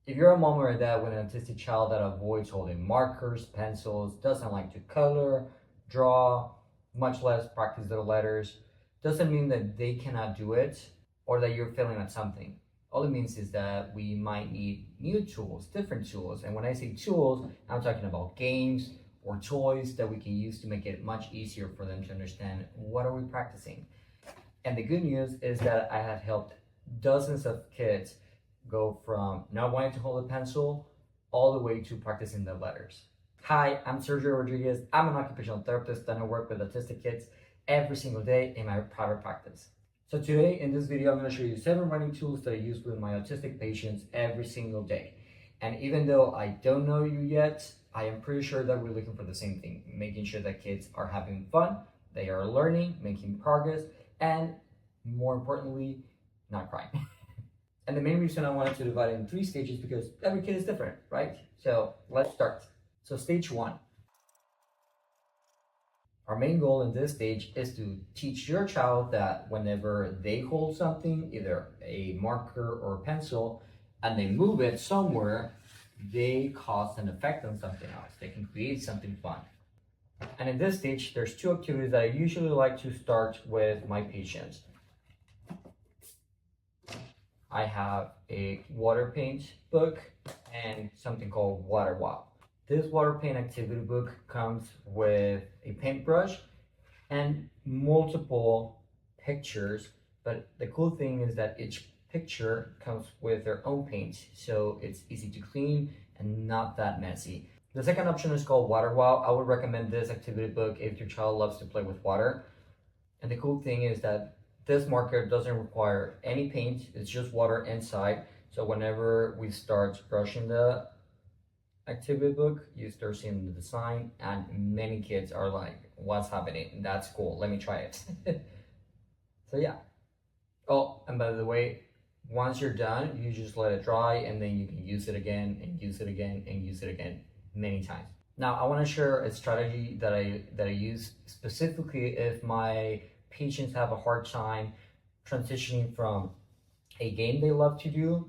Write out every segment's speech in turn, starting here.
If you're a mom or a dad with an autistic child that avoids holding markers, pencils, doesn't like to color, draw, much less practice their letters, doesn't mean that they cannot do it or that you're failing at something. All it means is that we might need new tools, different tools. And when I say tools, I'm talking about games or toys that we can use to make it much easier for them to understand what are we practicing. And the good news is that I have helped dozens of kids go from not wanting to hold a pencil all the way to practicing the letters. Hi, I'm Sergio Rodriguez. I'm an occupational therapist and I work with autistic kids every single day in my private practice. So today in this video, I'm going to show you 7 writing tools that I use with my autistic patients every single day. And even though I don't know you yet, I am pretty sure that we're looking for the same thing, making sure that kids are having fun, they are learning, making progress, and more importantly, not crying. And the main reason I wanted to divide it in 3 stages because every kid is different, right? So let's start. So stage 1. Our main goal in this stage is to teach your child that whenever they hold something, either a marker or a pencil, and they move it somewhere, they cause an effect on something else. They can create something fun. And in this stage, there's 2 activities that I usually like to start with my patients. I have a water paint book and something called Water Wow. This water paint activity book comes with a paintbrush and multiple pictures, but the cool thing is that each picture comes with their own paint, so it's easy to clean and not that messy. The second option is called Water Wow. I would recommend this activity book if your child loves to play with water. And the cool thing is that this marker doesn't require any paint, it's just water inside. So whenever we start brushing the activity book, you start seeing the design, and many kids are like, what's happening? That's cool, let me try it. So yeah. Oh, and by the way, once you're done, you just let it dry and then you can use it again and use it again and use it again many times. Now I want to share a strategy that I use specifically if my patients have a hard time transitioning from a game they love to do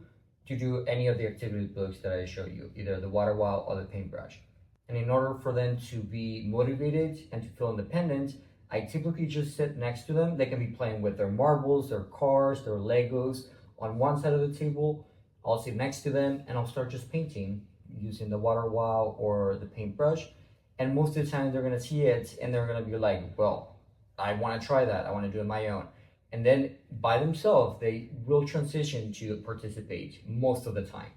any of the activity books that I show you, either the water wow or the paintbrush. And in order for them to be motivated and to feel independent, I typically just sit next to them. They can be playing with their marbles, their cars, their Legos on one side of the table. I'll sit next to them and I'll start just painting using the water wow or the paintbrush. And most of the time they're gonna see it and they're gonna be like, well, I wanna try that, I wanna do it my own. And then by themselves, they will transition to participate most of the time.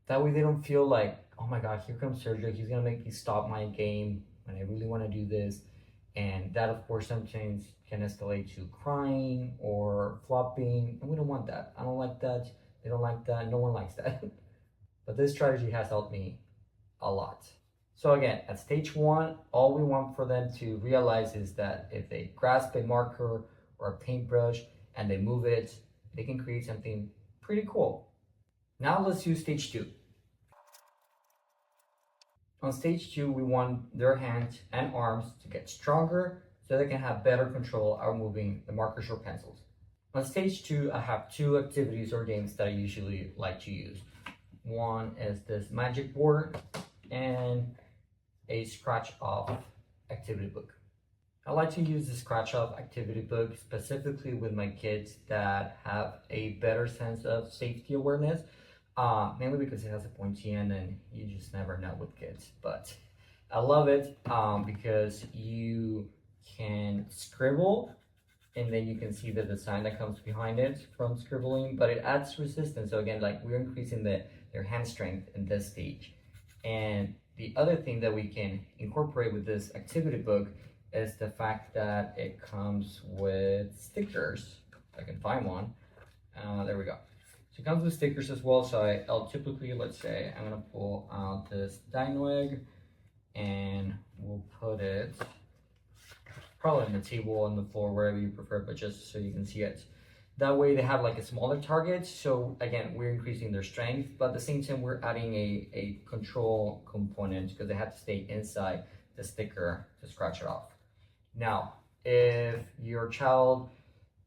That way they don't feel like, oh my God, here comes Sergio, he's gonna make me stop my game when I really wanna do this. And that of course sometimes can escalate to crying or flopping, and we don't want that. I don't like that, they don't like that, no one likes that. But this strategy has helped me a lot. So again, at stage 1, all we want for them to realize is that if they grasp a marker or a paintbrush and they move it, they can create something pretty cool. Now let's use stage 2. On stage 2, we want their hands and arms to get stronger so they can have better control of moving the markers or pencils. On stage 2, I have 2 activities or games that I usually like to use. One is this magic board and a scratch off activity book. I like to use the scratch off activity book specifically with my kids that have a better sense of safety awareness, mainly because it has a pointy end and you just never know with kids. But I love it because you can scribble and then you can see the design that comes behind it from scribbling, but it adds resistance. So again, like we're increasing their hand strength in this stage. And the other thing that we can incorporate with this activity book is the fact that it comes with stickers. If I can find one. There we go. So it comes with stickers as well. So I'll typically, let's say, I'm gonna pull out this dino egg and we'll put it probably on the table, on the floor, wherever you prefer, but just so you can see it. That way they have like a smaller target. So again, we're increasing their strength, but at the same time, we're adding a control component because they have to stay inside the sticker to scratch it off. Now, if your child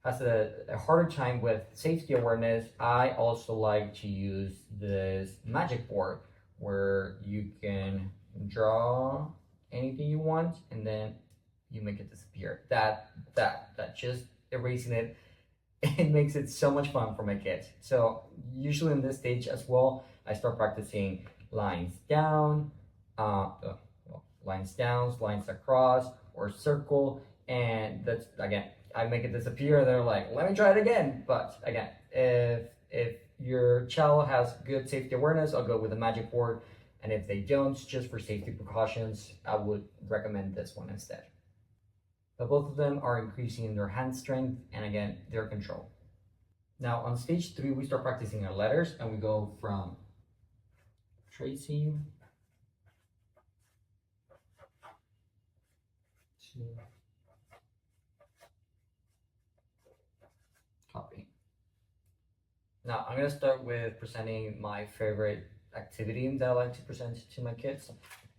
has a harder time with safety awareness, I also like to use this magic board where you can draw anything you want and then you make it disappear. That just erasing it, it makes it so much fun for my kids. So usually in this stage as well, I start practicing lines down, lines down, lines across, or circle, and that's again, I make it disappear. They're like, let me try it again. But again, if your child has good safety awareness, I'll go with the magic board. And if they don't, just for safety precautions, I would recommend this one instead. But both of them are increasing in their hand strength and again, their control. Now on stage 3, we start practicing our letters and we go from tracing to copying. Now I'm going to start with presenting my favorite activity that I like to present to my kids,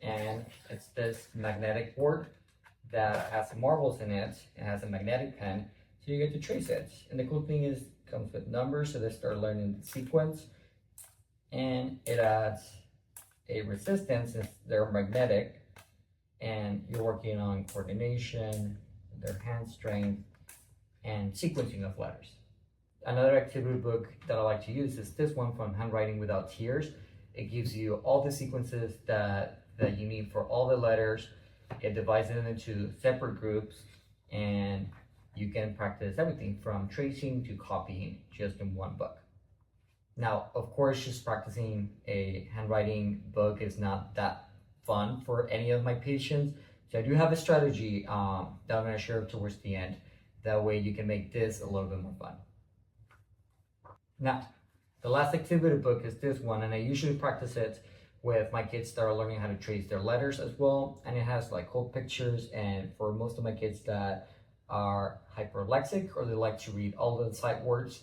and it's this magnetic board that has marbles in it. It has a magnetic pen, so you get to trace it. And the cool thing is, it comes with numbers, so they start learning the sequence, and it adds a resistance since they're magnetic, and you're working on coordination, their hand strength, and sequencing of letters. Another activity book that I like to use is this one from Handwriting Without Tears. It gives you all the sequences that you need for all the letters. It divides them into separate groups, and you can practice everything from tracing to copying just in one book. Now, of course, just practicing a handwriting book is not that fun for any of my patients. So I do have a strategy that I'm going to share towards the end. That way you can make this a little bit more fun. Now, the last activity book is this one, and I usually practice it with my kids that are learning how to trace their letters as well. And it has like cool pictures, and for most of my kids that are hyperlexic or they like to read all the sight words,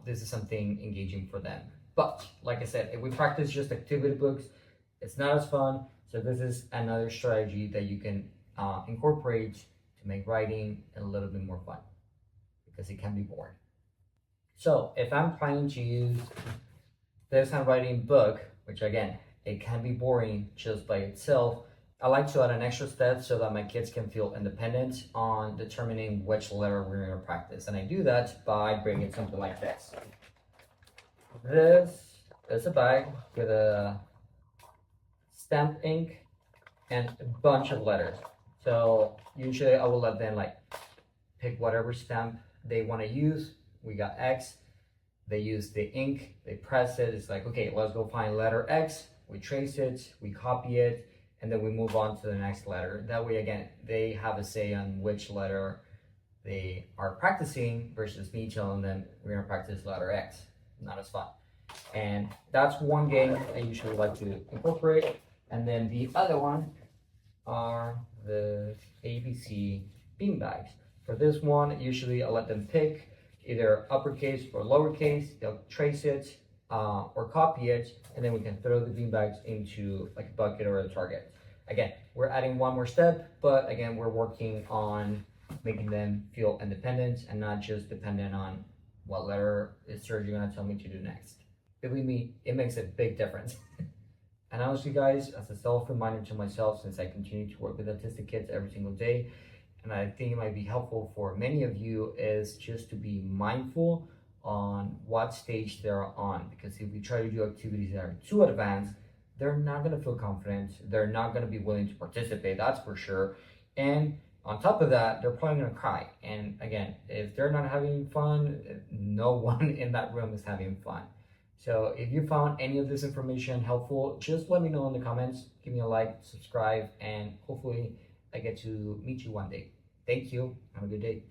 this is something engaging for them. But like I said, if we practice just activity books, it's not as fun. So this is another strategy that you can incorporate to make writing a little bit more fun, because it can be boring. So if I'm planning to use this handwriting book, which again, it can be boring just by itself, I like to add an extra step so that my kids can feel independent on determining which letter we're going to practice. And I do that by bringing something like this. This is a bag with a stamp ink and a bunch of letters. So usually I will let them like pick whatever stamp they want to use. We got X, they use the ink, they press it, it's like, okay, let's go find letter X, we trace it, we copy it, and then we move on to the next letter. That way, again, they have a say on which letter they are practicing versus me telling them we're gonna practice letter X. Not as fun. And that's one game I usually like to incorporate. And then the other one are the ABC beanbags. For this one, usually I let them pick either uppercase or lowercase. They'll trace it or copy it, and then we can throw the beanbags into like a bucket or a target. Again, we're adding one more step, but again, we're working on making them feel independent and not just dependent on what letter is Sergio gonna tell me to do next. Believe me, it makes a big difference. And honestly, guys, as a self-reminder to myself, since I continue to work with autistic kids every single day, and I think it might be helpful for many of you, is just to be mindful on what stage they're on. Because if we try to do activities that are too advanced, they're not going to feel confident. They're not going to be willing to participate, that's for sure. And on top of that, they're probably going to cry. And again, if they're not having fun, no one in that room is having fun. So if you found any of this information helpful, just let me know in the comments. Give me a like, subscribe, and hopefully I get to meet you one day. Thank you. Have a good day.